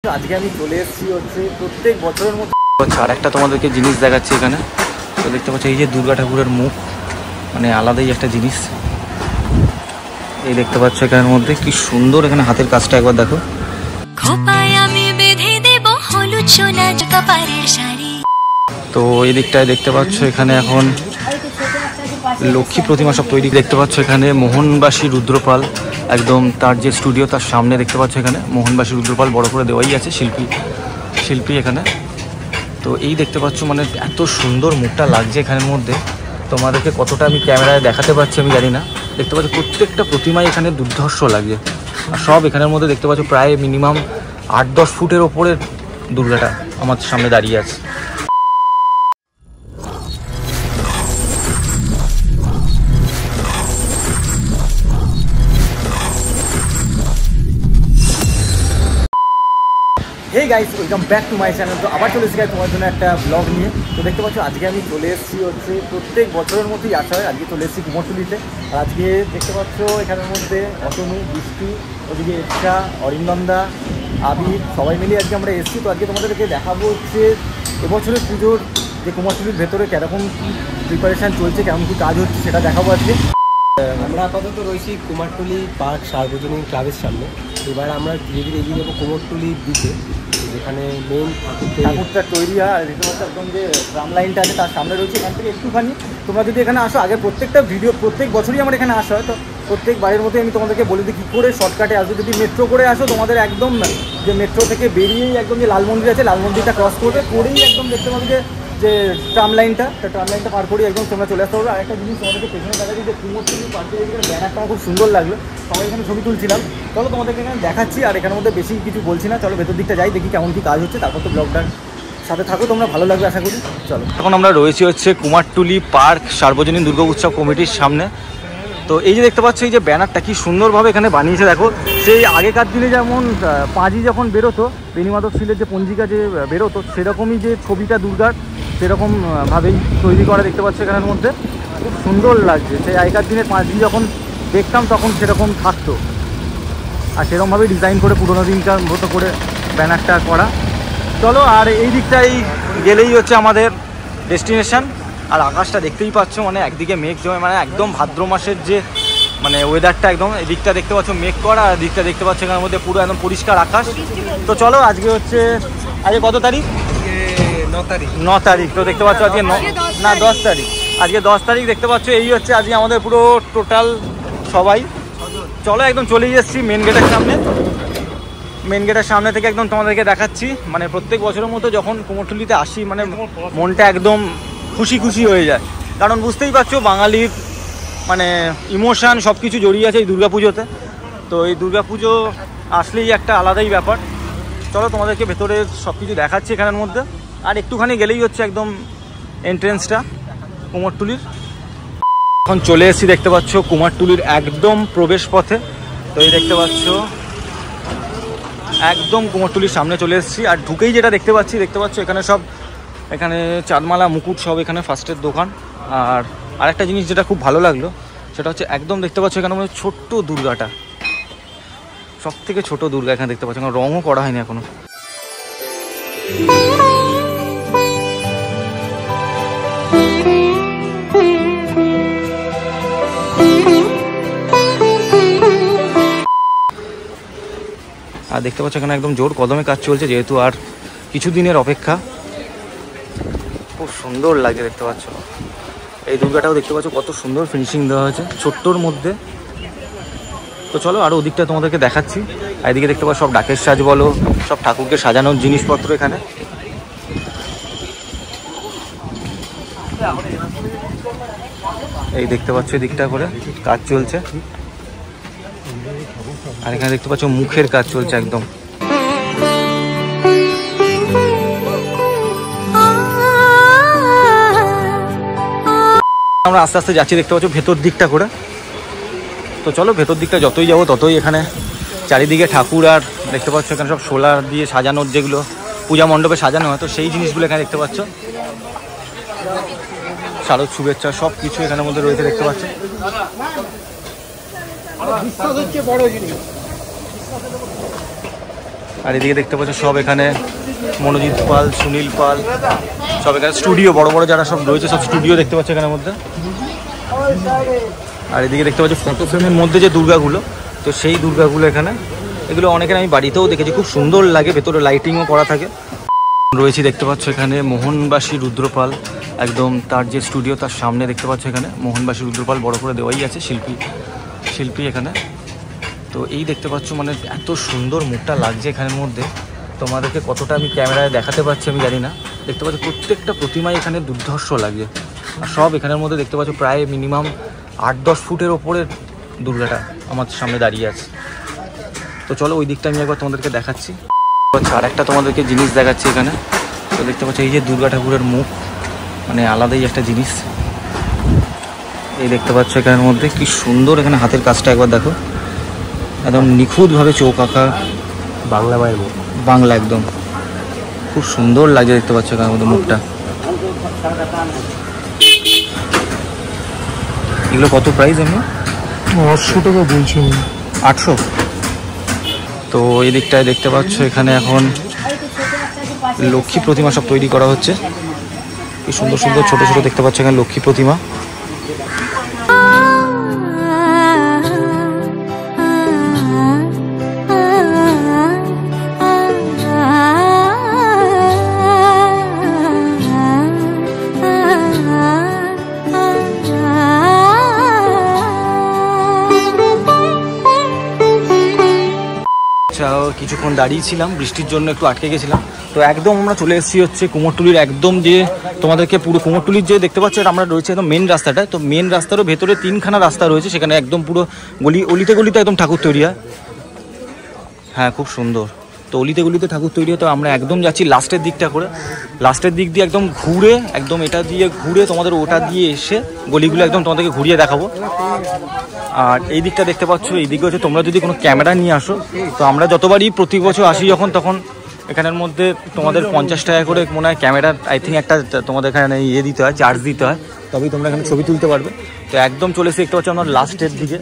আজকে আমি চলে এসেছি হচ্ছে প্রত্যেক বছরের মতো। আর একটা তোমাদেরকে জিনিস দেখাচ্ছি এখানে। তো দেখতে পাচ্ছ এই যে দুর্গা ঠাকুরের মুখ, মানে আলাদাই একটা জিনিস। এই দেখতে পাচ্ছ এখানের মধ্যে কি সুন্দর, এখানে হাতের কাজটা একবার দেখো। তো এই দিকটায় দেখতে পাচ্ছ এখানে এখন লক্ষ্মী প্রতিমা সব তৈরি। দেখতে পাচ্ছ এখানে মোহনবাসী রুদ্রপাল, একদম তার যে স্টুডিও তার সামনে দেখতে পাচ্ছ এখানে মোহনবাসী রুদ্রপাল বড় করে দেওয়াই আছে শিল্পী এখানে। তো এই দেখতে পাচ্ছ মানে এত সুন্দর মুখটা লাগছে এখানের মধ্যে। তোমাদেরকে কতটা আমি ক্যামেরায় দেখাতে পারছি আমি জানি না। দেখতে পাচ্ছ প্রত্যেকটা প্রতিমাই এখানে দুর্ধর্ষ লাগছে। আর সব এখানের মধ্যে দেখতে পাচ্ছ প্রায় মিনিমাম 8-10 ফুটের ওপরে দুর্গাটা আমার সামনে দাঁড়িয়ে আছে। Hey guys, welcome back to my channel. তো আবার চলে এসেছি তোমার জন্য একটা ব্লগ নিয়ে। তো দেখতে পাচ্ছ আজকে আমি চলে এসেছি হচ্ছে প্রত্যেক বছরের মতোই আসা হয়। আজকে চলে এসেছি কুমোরটুলিতে। আর আজকে দেখতে পাচ্ছ এখানের মধ্যে অতনু, বৃষ্টি, ওদিকে ইচ্ছা, অরিন্দমদা, আবির সবাই মিলিয়ে আজকে আমরা এসেছি। তো আজকে তোমাদেরকে দেখাবো হচ্ছে এবছরের পুজোর যে কুমোরটুলির ভেতরে কীরকম কী প্রিপারেশান চলছে, কেমন কী কাজ হচ্ছে সেটা দেখাবো আজকে। আমরা আপাতত রয়েছি কুমারটুলি পার্ক সার্বজনীন ক্লাবের সামনে। এবার আমরা ধীরে ধীরে এগিয়ে যাবো কুমোরটুলির দিকে, যেখানে মেন ঠাকুরটা তৈরি হয়। আর রীতিমতো একদম যে ট্রাম লাইনটা আছে তার সামনে রয়েছে। এখান থেকে একটুখানি তোমরা যদি এখানে আসো, আগে প্রত্যেকটা ভিডিও প্রত্যেক বছরই আমার এখানে আসা হয়। তো প্রত্যেক বারের মধ্যে আমি তোমাদেরকে বলে দিই কী করে শর্টকাটে আসো। যদি মেট্রো করে আসো, তোমাদের একদম যে মেট্রো থেকে বেরিয়েই একদম যে লাল মন্দির আছে, লাল মন্দিরটা ক্রস করেই একদম দেখতে পাবে যে ট্রাম লাইনটা পার করেই একদম তোমরা চলে আসতে পারবে। আর একটা জিনিস তোমাদেরকে পেছনে দেখা যায় যে কুমোরটুলি পার্কের ব্যানারটা আমার খুব সুন্দর লাগলো। সবাই এখানে ছবি তুলছিলাম। চলো তোমাদেরকে এখানে দেখাচ্ছি। আর এখানের মধ্যে বেশি কিছু বলছি না, চলো ভেতর দিকটা যাই, দেখি কেমন কী কাজ হচ্ছে। তারপর তো ব্লগটার সাথে থাকো, তোমরা ভালো লাগবে আশা করি। চলো, এখন আমরা রয়েছি হচ্ছে কুমারটুলি পার্ক সার্বজনীন দুর্গা উৎসব কমিটির সামনে। তো এই যে দেখতে পাচ্ছ এই যে ব্যানারটা কি সুন্দরভাবে এখানে বানিয়েছে দেখো। সেই আগেকার দিনে যেমন পাঁজি যখন বেরোতো, বেণীমাধব শিলের যে পঞ্জিকা যে বেরোতো, সেরকমই যে ছবিটা দুর্গার সেরকমভাবেই তৈরি করা দেখতে পাচ্ছ এখানের মধ্যে। খুব সুন্দর লাগছে। সেই আগেকার দিনের পাঁজি যখন দেখতাম তখন সেরকম থাকতো, আর সেরকমভাবেই ডিজাইন করে পুরোনো দিনকার মতো করে ব্যানারটা করা। চলো, আর এই দিকটাই গেলেই হচ্ছে আমাদের ডেস্টিনেশন। আর আকাশটা দেখতেই পাচ্ছ, মানে একদিকে মেঘ জমে, মানে একদম ভাদ্র মাসের যে মানে ওয়েদারটা একদম। এদিকটা দেখতে পাচ্ছ মেঘ করা, আর দিকটা দেখতে পাচ্ছ এখানের মধ্যে পুরো একদম পরিষ্কার আকাশ। তো চলো, আজকে হচ্ছে আজকে কত তারিখ? 9 তারিখ। তো দেখতে পাচ্ছ আজকে 10 তারিখ। আজকে 10 তারিখ দেখতে পাচ্ছ। এই হচ্ছে আজকে আমাদের পুরো টোটাল সবাই। চলো, একদম চলেই এসেছি মেন গেটের সামনে। মেন গেটের সামনে থেকে একদম তোমাদেরকে দেখাচ্ছি। মানে প্রত্যেক বছরের মতো যখন কুমোরটুলিতে আসি, মানে মনটা একদম খুশি হয়ে যায়। কারণ বুঝতেই পারছো বাঙালির মানে ইমোশান সব কিছু জড়িয়ে আছে এই দুর্গাপুজোতে। তো এই দুর্গাপুজো আসলেই একটা আলাদাই ব্যাপার। চলো, তোমাদেরকে ভেতরে সব কিছু দেখাচ্ছি এখানের মধ্যে। আর একটুখানি গেলেই হচ্ছে একদম এন্ট্রেন্সটা কুমোরটুলির। এখন চলে এসেছি দেখতে পাচ্ছ কুমারটুলির একদম প্রবেশ পথে। তো এই দেখতে পাচ্ছ একদম কুমোরটুলির সামনে চলে এসেছি। আর ঢুকেই যেটা দেখতে পাচ্ছ এখানে চাঁদমালা, মুকুট সব এখানে ফার্স্টের দোকান। আর আরেকটা জিনিস যেটা খুব ভালো লাগলো সেটা হচ্ছে একদম দেখতে পাচ্ছ এখানে মধ্যে ছোট্ট দুর্গাটা, সব থেকে ছোট দুর্গা এখানে দেখতে পাচ্ছ। রঙও করা হয়নি এখনো। আর দেখতে পাচ্ছ এখানে একদম জোর কদমে কাজ চলছে, যেহেতু আর কিছু দিনের অপেক্ষা। খুব সুন্দর লাগছে দেখতে পাচ্ছ। এই দুর্গাটাও দেখতে পাচ্ছ কত সুন্দর ফিনিশিং দেওয়া হয়েছে ছোট্টর মধ্যে। তো চলো, আরও ওদিকটা তোমাদেরকে দেখাচ্ছি। আর এদিকে দেখতে পাচ্ছ সব ডাকের সাজ বলো, সব ঠাকুরকে সাজানোর জিনিসপত্র এখানে। এই দেখতে পাচ্ছ এদিকটা করে কাজ চলছে। আর এখানে দেখতে পাচ্ছ মুখের কাজ চলছে একদম। আমরা আস্তে আস্তে যাচ্ছি দেখতে পাচ্ছ ভেতর দিকটা করে। তো চলো, ভেতর দিকটা যতই যাবো ততই এখানে চারিদিকে ঠাকুর। আর দেখতে পাচ্ছ এখানে সব সোলার দিয়ে সাজানোর, যেগুলো পূজা মণ্ডপে সাজানো হয়, তো সেই জিনিসগুলো এখানে দেখতে পাচ্ছ। শারদ শুভেচ্ছা সব কিছু এখানের মধ্যে রয়েছে দেখতে পাচ্ছ। আর এদিকে দেখতে পাচ্ছ সব এখানে মনোজিৎ পাল, সুনীল পাল, সব এখানে স্টুডিও, বড় বড় যারা সব রয়েছে সব স্টুডিও দেখতে পাচ্ছ এখানের মধ্যে। আর এদিকে দেখতে পাচ্ছ ফটো ফ্রেমের মধ্যে যে দুর্গাগুলো, তো সেই দুর্গাগুলো এখানে, এগুলো অনেকের আমি বাড়িতেও দেখেছি, খুব সুন্দর লাগে, ভেতরে লাইটিংও করা থাকে। রয়েছি দেখতে পাচ্ছ এখানে মোহনবাসী রুদ্রপাল, একদম তার যে স্টুডিও তার সামনে দেখতে পাচ্ছ এখানে মোহনবাসী রুদ্রপাল বড় করে দেওয়াই আছে, শিল্পী এখানে। তো এই দেখতে পাচ্ছ মানে এত সুন্দর মুখটা লাগছে এখানের মধ্যে, তোমাদেরকে কতটা আমি ক্যামেরায় দেখাতে পারছি আমি জানি না। দেখতে পাচ্ছ প্রত্যেকটা প্রতিমাই এখানে দুর্ধর্ষ লাগে, আর সব এখানের মধ্যে দেখতে পাচ্ছ প্রায় মিনিমাম 8-10 ফুটের ওপরে দুর্গাটা আমার সামনে দাঁড়িয়ে আছে। তো চলো ওই দিকটা আমি একবার তোমাদেরকে দেখাচ্ছি। আর একটা তোমাদেরকে জিনিস দেখাচ্ছি এখানে। তো দেখতে পাচ্ছ এই যে দুর্গা ঠাকুরের মুখ, মানে আলাদাই একটা জিনিস। এই দেখতে পাচ্ছ এখানের মধ্যে কি সুন্দর, এখানে হাতের কাজটা একবার দেখো, একদম নিখুঁতভাবে চোখ আঁকা, বাংলা মায়ের মুখ, বাংলা একদম খুব সুন্দর লাগছে দেখতে পাচ্ছ এখানের মধ্যে মুখটা। এগুলো কত প্রাইস? এমনি 800 টাকা বলছেন। 800। তো এই দিকটায় দেখতে পাচ্ছ এখানে এখন লক্ষ্মী প্রতিমা সব তৈরি করা হচ্ছে, কি সুন্দর সুন্দর ছোট ছোট দেখতে পাচ্ছ এখানে লক্ষ্মী প্রতিমা। কিছুক্ষণ দাঁড়িয়েছিলাম, বৃষ্টির জন্য একটু আটকে গেছিলাম। তো একদম আমরা চলে এসেছি হচ্ছে কুমোরটুলির একদম যে তোমাদেরকে পুরো কুমোরটুলির যে দেখতে পাচ্ছ আমরা রয়েছে একদম মেন রাস্তাটা। তো মেন রাস্তারও ভেতরে 3খানা রাস্তা রয়েছে, সেখানে একদম পুরো অলিতে গলিতে একদম ঠাকুর তৈরি হয়। হ্যাঁ খুব সুন্দর। তো অলিতে গলিতে ঠাকুর তৈরি হয়। তো আমরা একদম যাচ্ছি লাস্টের দিকটা করে, লাস্টের দিক দিয়ে একদম ঘুরে, একদম এটা দিয়ে ঘুরে তোমাদের ওটা দিয়ে এসে গলিগুলো একদম তোমাদেরকে ঘুরিয়ে দেখাবো। আর এই দিকটা দেখতে পাচ্ছ, এই দিকে হচ্ছে তোমরা যদি কোনো ক্যামেরা নিয়ে আসো, তো আমরা যতবারই প্রতি বছর আসি যখন, তখন এখানের মধ্যে তোমাদের 50 টাকা করে মনে হয় ক্যামেরার আই থিঙ্ক একটা তোমাদের এখানে দিতে হয়, চার্জ দিতে হয়, তবেই তোমরা এখানে ছবি তুলতে পারবে। তো একদম চলে এসে দেখতে পাচ্ছ আমরা লাস্টের দিকে।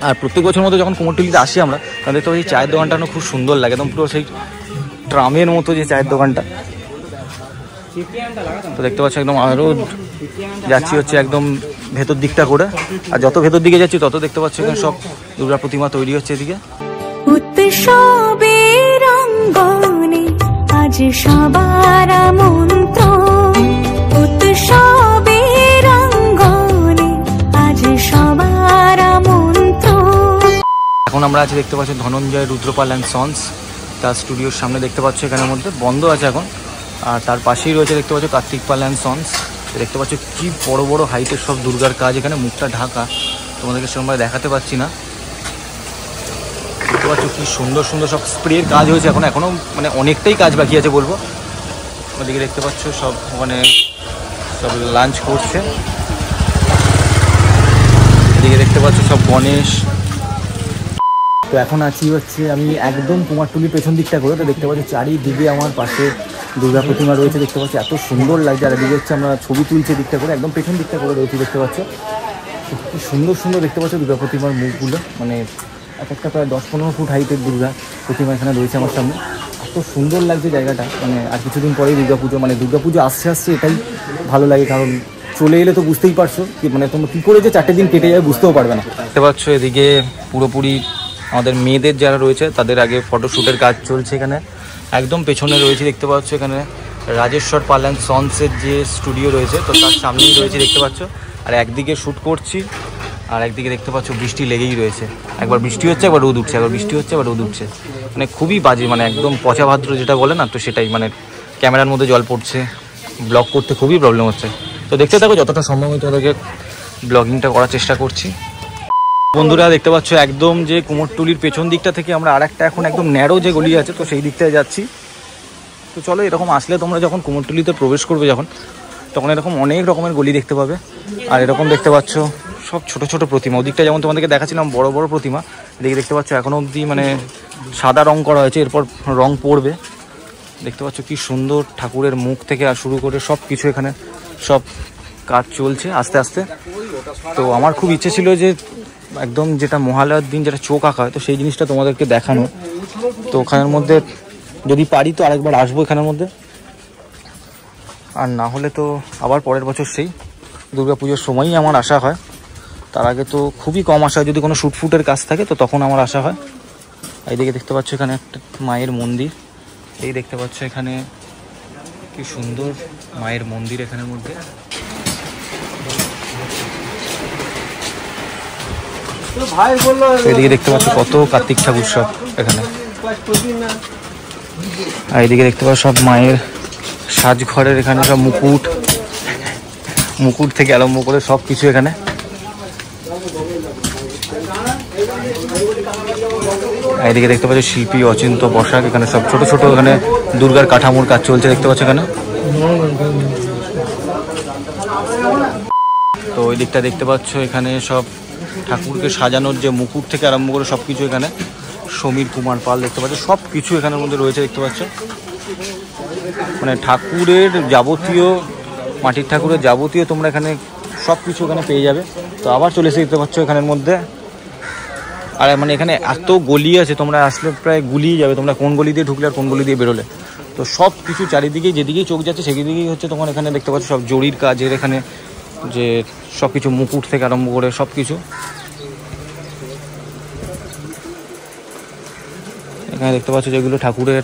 আর প্রত্যেক বছরের মতো যখন কুমোরটুলিতে আসি আমরা, তাহলে তো এই চায়ের দোকানটা খুব সুন্দর লাগে, একদম পুরো সেই ট্রামের মতো যে চায়ের দোকানটা। তো দেখতে পাচ্ছ একদম আরও যাচ্ছি হচ্ছে একদম ভেতর দিকটা করে, আর যত ভেতর দিকে যাচ্ছি তত দেখতে পাচ্ছ এখানে সব দুর্গা প্রতিমা তৈরি হচ্ছে এদিকে। উৎসবের অঙ্গনে আজ সবার আমন্ত্রণ, উৎসবের অঙ্গনে আজ সবার আমন্ত্রণ। এখন আমরা আছি দেখতে পাচ্ছি ধনঞ্জয় রুদ্রপাল অ্যান্ড সন্স, তার স্টুডিওর সামনে দেখতে পাচ্ছ এখানের মধ্যে বন্ধ আছে এখন। আর তার পাশেই রয়েছে দেখতে পাচ্ছ কার্তিক পাল অ্যান্ড সন্স। দেখতে পাচ্ছ কি বড় বড় হাইটের সব দুর্গার কাজ, এখানে মুখটা ঢাকা, তোমাদেরকে সেরকমভাবে দেখাতে পাচ্ছি না। দেখতে পাচ্ছ কি সুন্দর সুন্দর সব স্প্রের কাজ হয়েছে, এখনও মানে অনেকটাই কাজ বাকি আছে বলবো। ওদিকে দেখতে পাচ্ছ সব ওখানে সব লাঞ্চ করছে, এদিকে দেখতে পাচ্ছ সব গণেশ। তো এখন আছি হচ্ছে আমি একদম কুমারটুলির পেছন দিকটা করে। তো দেখতে পাচ্ছি চারিদিকে আমার পাশে দুর্গা প্রতিমা রয়েছে, দেখতে পাচ্ছি এত সুন্দর লাগছে। আর এদিকে হচ্ছে আমরা ছবি তুলছি দিকটা করে, একদম পেছন দিকটা করে রয়েছি দেখতে পাচ্ছ, কি সুন্দর সুন্দর দেখতে পাচ্ছ দুর্গা প্রতিমার মুখগুলো, মানে এক একটা প্রায় 10-15 ফুট হাইটের দুর্গা প্রতিমা এখানে রয়েছে আমার সামনে। এত সুন্দর লাগছে জায়গাটা, মানে আর কিছুদিন পরেই দুর্গাপুজো, মানে দুর্গাপুজো আসছে এটাই ভালো লাগে, কারণ চলে এলে তো বুঝতেই পারছো কি মানে তোমরা কী করে যে 4টে দিন কেটে যাবে বুঝতেও পারবে না। দেখতে পাচ্ছ এদিকে পুরোপুরি আমাদের মেয়েদের যারা রয়েছে তাদের আগে ফটোশ্যুটের কাজ চলছে এখানে। একদম পেছনে রয়েছে দেখতে পাচ্ছ এখানে রাজেশ্বর পাল অ্যান্ড সন্সের যে স্টুডিও রয়েছে, তো তার সামনেই রয়েছে দেখতে পাচ্ছ। আর একদিকে শ্যুট করছি, আর একদিকে দেখতে পাচ্ছ বৃষ্টি লেগেই রয়েছে, একবার বৃষ্টি হচ্ছে একবার রোদ উঠছে, একবার বৃষ্টি হচ্ছে একবার রোদ উঠছে, মানে খুবই বাজে, মানে একদম পচা ভাদ্র যেটা বলে না, তো সেটাই, মানে ক্যামেরার মধ্যে জল পড়ছে, ব্লগ করতে খুবই প্রবলেম হচ্ছে। তো দেখতে থাকো, যতটা সম্ভব আমি তোমাদেরকে ব্লগিংটা করার চেষ্টা করছি। বন্ধুরা দেখতে পাচ্ছ একদম যে কুমোরটুলির পেছন দিকটা থেকে আমরা আরেকটা এখন একদম ন্যারো যে গলি আছে, তো সেই দিকটায় যাচ্ছি। তো চলো, এরকম আসলে তোমরা যখন কুমোরটুলিতে প্রবেশ করবে যখন, তখন এরকম অনেক রকমের গলি দেখতে পাবে। আর এরকম দেখতে পাচ্ছ সব ছোট ছোট প্রতিমা, ওদিকটা যেমন তোমাদেরকে দেখাচ্ছিলাম বড় বড় প্রতিমা, এদিকে দেখতে পাচ্ছ এখনও অবধি মানে সাদা রং করা হয়েছে, এরপর রং পড়বে। দেখতে পাচ্ছ কি সুন্দর ঠাকুরের মুখ থেকে আর শুরু করে সব কিছু এখানে সব কাজ চলছে আস্তে আস্তে। তো আমার খুব ইচ্ছে ছিল যে একদম যেটা মহালয়ার দিন যেটা চোখ আঁকা হয়, তো সেই জিনিসটা তোমাদেরকে দেখানো, তো ওখানের মধ্যে যদি পারি তো আরেকবার আসবো এখানের মধ্যে, আর না হলে তো আবার পরের বছর সেই দুর্গা পুজোর সময়ই আমার আসা হয়। তার আগে তো খুবই কম আসা হয়, যদি কোনো শ্যুটফুটের কাজ থাকে তো তখন আমার আসা হয়। এইদিকে দেখতে পাচ্ছ এখানে একটা মায়ের মন্দির, এই দেখতে পাচ্ছ এখানে কি সুন্দর মায়ের মন্দির এখানের মধ্যে। এদিকে দেখতে পাচ্ছ কত কার্তিক ঠাকুর সব এখানে, আর এদিকে দেখতে পাচ্ছ সব মায়ের সাজঘরের এখানে সব মুকুট থেকে আরম্ভ করে সব কিছু এখানে। এদিকে দেখতে পাচ্ছ শিল্পী অচিন্ত বসাক, এখানে সব ছোট ছোট এখানে দুর্গার কাঠামোর কাজ চলছে দেখতে পাচ্ছ এখানে। তো ওই দিকটা দেখতে পাচ্ছ এখানে সব ঠাকুরকে সাজানোর যে মুকুট থেকে আরম্ভ করে সব কিছু এখানে সমীর কুমার পাল দেখতে পাচ্ছ, সব কিছু এখানের মধ্যে রয়েছে দেখতে পাচ্ছ। মানে ঠাকুরের যাবতীয়, মাটির ঠাকুরের যাবতীয় তোমরা এখানে সব কিছু এখানে পেয়ে যাবে। তো আবার চলে এসে দেখতে পাচ্ছ এখানের মধ্যে, আর মানে এখানে এত গলি আছে, তোমরা আসলে প্রায় গুলিয়ে যাবে তোমরা কোন গলি দিয়ে ঢুকলে আর কোন গলি দিয়ে বেরোলে। তো সব কিছু চারিদিকে যেদিকেই চোখ যাচ্ছে সেদিকেই হচ্ছে তোমার এখানে দেখতে পাচ্ছ সব জরির কাজের এখানে যে সব কিছু মুকুট থেকে আরম্ভ করে সব কিছু এখানে দেখতে পাচ্ছ। যেগুলো ঠাকুরের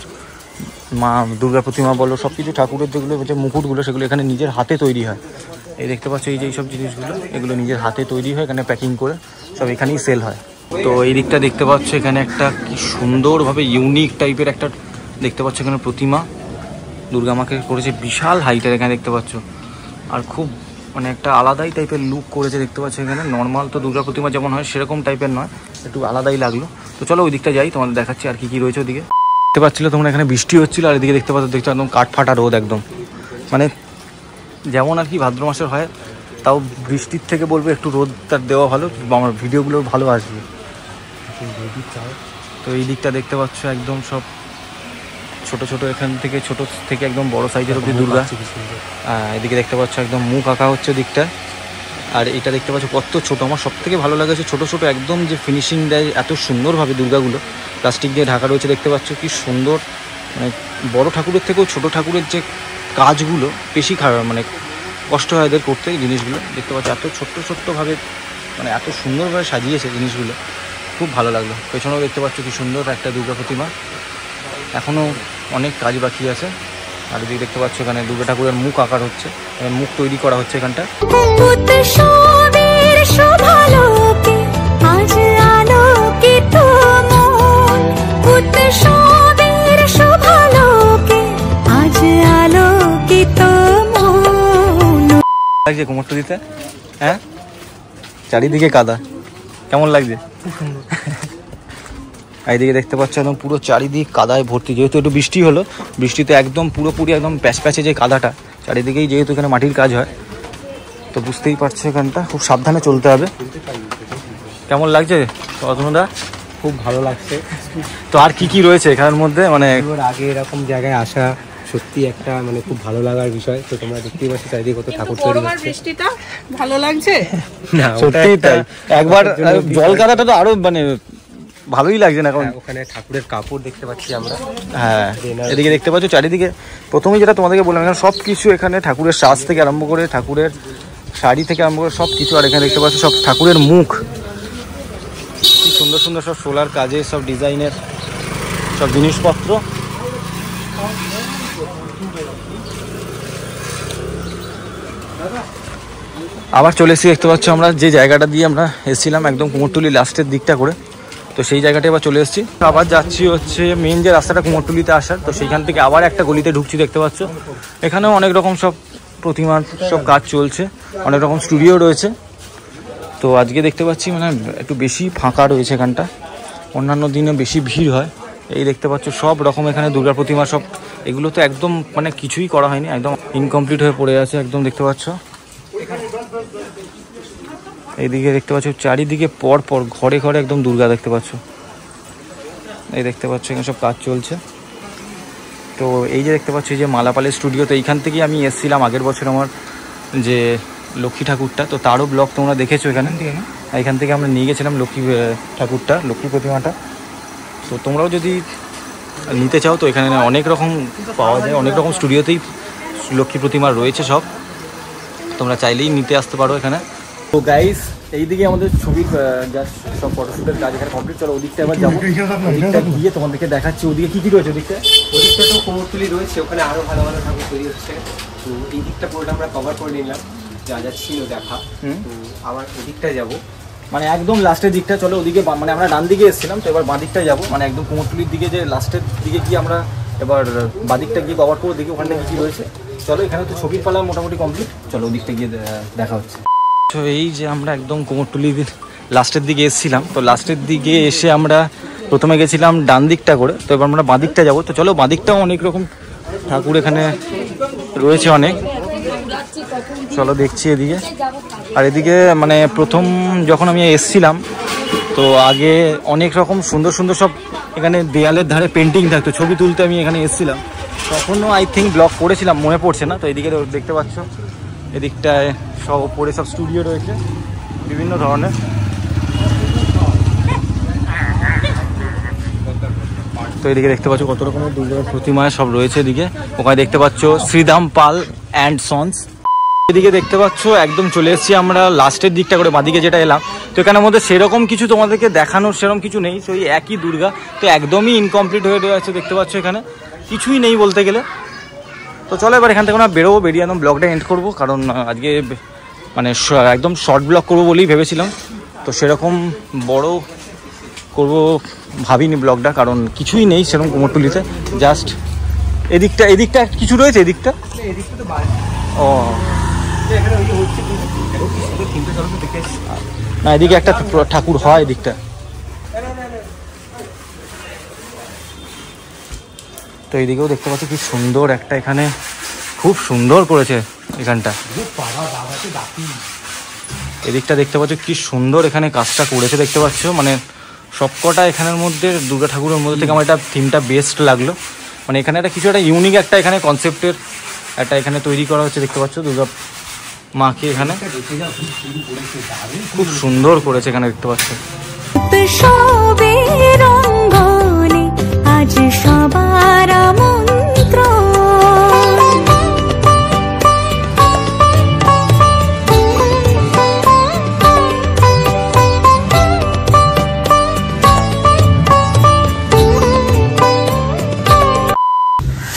মা দুর্গা প্রতিমা বলো, সব কিছু ঠাকুরের যেগুলো যে মুকুটগুলো সেগুলো এখানে নিজের হাতে তৈরি হয়। এই দেখতে পাচ্ছ এই যে এইসব জিনিসগুলো এগুলো নিজের হাতে তৈরি হয়, এখানে প্যাকিং করে সব এখানেই সেল হয়। তো এই দিকটা দেখতে পাচ্ছ এখানে একটা কি সুন্দরভাবে ইউনিক টাইপের একটা দেখতে পাচ্ছ এখানে প্রতিমা দুর্গা মাকে করেছে, বিশাল হাইটের এখানে দেখতে পাচ্ছ, আর খুব মানে একটা আলাদাই টাইপের লুক করেছে দেখতে পাচ্ছ এখানে। নর্মাল তো দুর্গা প্রতিমা যেমন হয় সেরকম টাইপের নয়, একটু আলাদাই লাগলো। তো চলো ওই দিকটা যাই, তোমাদের দেখাচ্ছি আর কি কি রয়েছে ওদিকে। দেখতে পাচ্ছিল তোমরা এখানে বৃষ্টি হচ্ছিল, আর এদিকে দেখতে পাচ্ছ দেখছো একদম কাঠফাটা রোদ একদম, মানে যেমন আর কি ভাদ্র মাসের হয়, তাও বৃষ্টির থেকে বলবো একটু রোদটা দেওয়া ভালো, আমার ভিডিওগুলো ভালো আসবে। তো এই দিকটা দেখতে পাচ্ছ একদম সব ছোট ছোট, এখান থেকে ছোট থেকে একদম বড় সাইজের অবধি দুর্গা। এদিকে দেখতে পাচ্ছ একদম মুখ আঁকা হচ্ছে দিকটা, আর এটা দেখতে পাচ্ছ কত ছোট। আমার সব থেকে ভালো লাগে ছোট ছোট একদম যে ফিনিশিং দেয় এত সুন্দরভাবে দুর্গাগুলো, প্লাস্টিক দিয়ে ঢাকা রয়েছে দেখতে পাচ্ছ কি সুন্দর। মানে বড় ঠাকুরের থেকেও ছোট ঠাকুরের যে কাজগুলো বেশি খারাপ, মানে কষ্ট হয় এদের করতে জিনিসগুলো দেখতে পাচ্ছ, এত ছোট্ট ছোট্টভাবে মানে এত সুন্দরভাবে সাজিয়েছে জিনিসগুলো, খুব ভালো লাগলো। পেছনেও দেখতে পাচ্ছ কি সুন্দর একটা দুর্গা প্রতিমা, এখনও অনেক কাজ বাকি আছে। আর এদিকে দেখতে পাচ্ছ এখানে দুর্গা ঠাকুরের মুখ আকার হচ্ছে, মুখ তৈরি করা হচ্ছে এখানটা। লাগছে কুমোরটুলিতে, হ্যাঁ চারিদিকে কাদা, কেমন লাগছে? খুব সুন্দর। এইদিকে দেখতে পাচ্ছ একদম পুরো চারিদিক কাদায় ভর্তি, যেহেতু একটু বৃষ্টি হলো, বৃষ্টিতে একদম পুরোপুরি একদম প্যাচ প্যাচে যে কাদাটা চারিদিকেই, যেহেতু এখানে মাটির কাজ হয় তো বুঝতেই পারছো এখানটা খুব সাবধানে চলতে হবে। কেমন লাগছে অতনুদা? খুব ভালো লাগছে। তো আর কি কি রয়েছে এখানের মধ্যে, মানে আগে এরকম জায়গায় আসা সত্যি একটা মানে খুব ভালো লাগার বিষয়। তো তোমরা দেখতেই পাচ্ছ চারিদিকে কত ঠাকুর তৈরি হচ্ছে। বৃষ্টিটা ভালো লাগছে না, সত্যি তাই, একবার জল কাদাটা তো আরো মানে ভালোই লাগছে না, কারণ ওখানে ঠাকুরের কাপড় দেখতে পাচ্ছি আমরা। হ্যাঁ এদিকে দেখতে পাচ্ছ চারিদিকে, প্রথমেই যেটা তোমাদেরকে বললাম এখানে সব কিছু, এখানে ঠাকুরের সাজ থেকে আরম্ভ করে ঠাকুরের শাড়ি থেকে আরম্ভ করে সব কিছু, আর এখানে দেখতে পাচ্ছ সব ঠাকুরের মুখ, কি সুন্দর সুন্দর সব সোলার কাজে সব ডিজাইনের সব জিনিসপত্র। আবার চলে এসেছি দেখতে পাচ্ছ আমরা যে জায়গাটা দিয়ে আমরা এসেছিলাম একদম কুমোরটুলি লাস্টের দিকটা করে, তো সেই জায়গাটা এবার চলে এসেছি। আবার যাচ্ছি হচ্ছে মেন যে রাস্তাটা কুমোরটুলিতে আসার, তো সেইখান থেকে আবার একটা গলিতে ঢুকছি দেখতে পাচ্ছ। এখানেও অনেক রকম সব প্রতিমার সব কাজ চলছে, অনেক রকম স্টুডিও রয়েছে। তো আজকে দেখতে পাচ্ছি মানে একটু বেশি ফাঁকা রয়েছে এখানটা, অন্যান্য দিনে বেশি ভিড় হয়। এই দেখতে পাচ্ছ সব রকম এখানে দুর্গা প্রতিমা সব, এগুলো তো একদম মানে কিছুই করা হয়নি, একদম ইনকমপ্লিট হয়ে পড়ে আছে একদম দেখতে পাচ্ছ। এইদিকে দেখতে পাচ্ছ চারিদিকে পর পর ঘরে ঘরে একদম দুর্গা দেখতে পাচ্ছ, এই দেখতে পাচ্ছ এখানে সব কাজ চলছে। তো এই যে দেখতে পাচ্ছ এই যে মালাপালের স্টুডিও, তো এইখান থেকেই আমি এসেছিলাম আগের বছর আমার যে লক্ষ্মী ঠাকুরটা, তো তারও ব্লগ তোমরা দেখেছো এখান থেকে আমরা নিয়ে গেছিলাম লক্ষ্মী ঠাকুরটা, লক্ষ্মী প্রতিমাটা। তো তোমরাও যদি নিতে চাও তো এখানে অনেক রকম পাওয়া যায়, অনেক রকম স্টুডিওতেই লক্ষ্মী প্রতিমা রয়েছে সব, তোমরা চাইলেই নিতে আসতে পারো এখানে। তো গাইস এইদিকে আমাদের ছবির জাস্ট সব ফটোশ্যুটের কাজ এখানে কমপ্লিট, চলো ওদিকটা আবার যাবো, ওদিকটা গিয়ে তোমাদেরকে দেখাচ্ছি ওদিকে কী কী রয়েছে ওদিকটা। ওদিকটা তো কুমোরটুলি রয়েছে, ওখানে আরও ভালো ভালো ঠাকুর তৈরি হচ্ছে। তো এই দিকটা পুরোটা আমরা কভার করে নিলাম, যা যা ছিল দেখা। তো আবার ওদিকটায় যাবো, মানে একদম লাস্টের দিকটা, চলো ওদিকে মানে আমরা ডান দিকে এসেছিলাম তো এবার বাঁ দিকটায় যাবো, মানে একদম কুমোরটুলির দিকে যে লাস্টের দিকে গিয়ে আমরা এবার বাঁ দিকটা গিয়ে কভার করবো, দেখি ওখানটা কী রয়েছে। চলো এখানে তো ছবির পালা মোটামুটি কমপ্লিট, চলো ওদিকটা গিয়ে দেখা হচ্ছে। তো এই যে আমরা একদম কুমোরটুলির লাস্টের দিকে এসেছিলাম, তো লাস্টের দিকে এসে আমরা প্রথমে গেছিলাম ডান দিকটা করে, তো এবার আমরা বাঁ দিকটা যাবো। তো চলো বাঁ দিকটাও অনেক রকম ঠাকুর এখানে রয়েছে অনেক, চলো দেখছি এদিকে। আর এদিকে মানে প্রথম যখন আমি এসছিলাম তো আগে অনেক রকম সুন্দর সুন্দর সব এখানে দেয়ালের ধারে পেন্টিং থাকতো, ছবি তুলতে আমি এখানে এসছিলাম, তখনও আই থিঙ্ক ব্লগ করেছিলাম, মনে পড়ছে না। তো এদিকে দেখতে পাচ্ছ এদিকটায় সব ওপরে সব স্টুডিও রয়েছে বিভিন্ন ধরনের। তো এদিকে দেখতে পাচ্ছ কত রকমের দুর্গার প্রতিমা সব রয়েছে এদিকে। ওখানে দেখতে পাচ্ছ শ্রীধাম পাল অ্যান্ড সন্স। এদিকে দেখতে পাচ্ছ একদম চলে এসেছি আমরা লাস্টের দিকটা করে বাঁদিকে যেটা এলাম। তো এখানের মধ্যে সেরকম কিছু তোমাদেরকে দেখানোর সেরকম কিছু নেই, তো ওই একই দুর্গা, তো একদমই ইনকমপ্লিট হয়ে রয়েছে দেখতে পাচ্ছ, এখানে কিছুই নেই বলতে গেলে। তো চলো এবার এখান থেকে আমরা বেরোবো, বেরিয়ে একদম ব্লগটা এন্ড করবো, কারণ আজকে মানে একদম শর্ট ব্লগ করবো বলেই ভেবেছিলাম, তো সেরকম বড় করব ভাবিনি ব্লগটা, কারণ কিছুই নেই সেরকম কুমোরটুলিতে। জাস্ট এদিকটা কিছু রয়েছে, এদিকটা ও না, এদিকে একটা ঠাকুর হয় এদিকটা। তো এইদিকেও দেখতে পাচ্ছি কি সুন্দর একটা, এখানে খুব সুন্দর করেছে এখানটা। এদিকটা দেখতে পাচ্ছ কি সুন্দর এখানে কাজটা করেছে দেখতে পাচ্ছ, মানে সবকটা এখানের মধ্যে দুর্গা ঠাকুরের মধ্যে থেকে আমার এটা থিমটা বেস্ট লাগলো। মানে এখানে একটা কিছু একটা ইউনিক একটা এখানে কনসেপ্টের একটা এখানে তৈরি করা হচ্ছে দেখতে পাচ্ছ দুর্গা মাকে, এখানে খুব সুন্দর করেছে এখানে দেখতে পাচ্ছ। উৎসবের অঙ্গনে আজ সবার আমন্ত্রণ।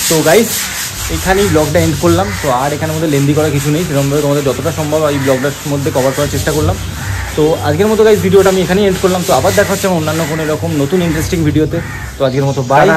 তো গাইস এখানেই ব্লগটা এন্ড করলাম। তো আর এখানের মধ্যে লেন্দি করা কিছু নেই, সেরকমভাবে তোমাদের যতটা সম্ভব এই ব্লগটার মধ্যে কভার করার চেষ্টা করলাম। তো আজকের মতো গাইস ভিডিওটা আমি এখানেই এন্ড করলাম। তো আবার দেখা হচ্ছে অন্যান্য কোনো এরকম নতুন ইন্টারেস্টিং ভিডিওতে। তো আজকের মতো বাই।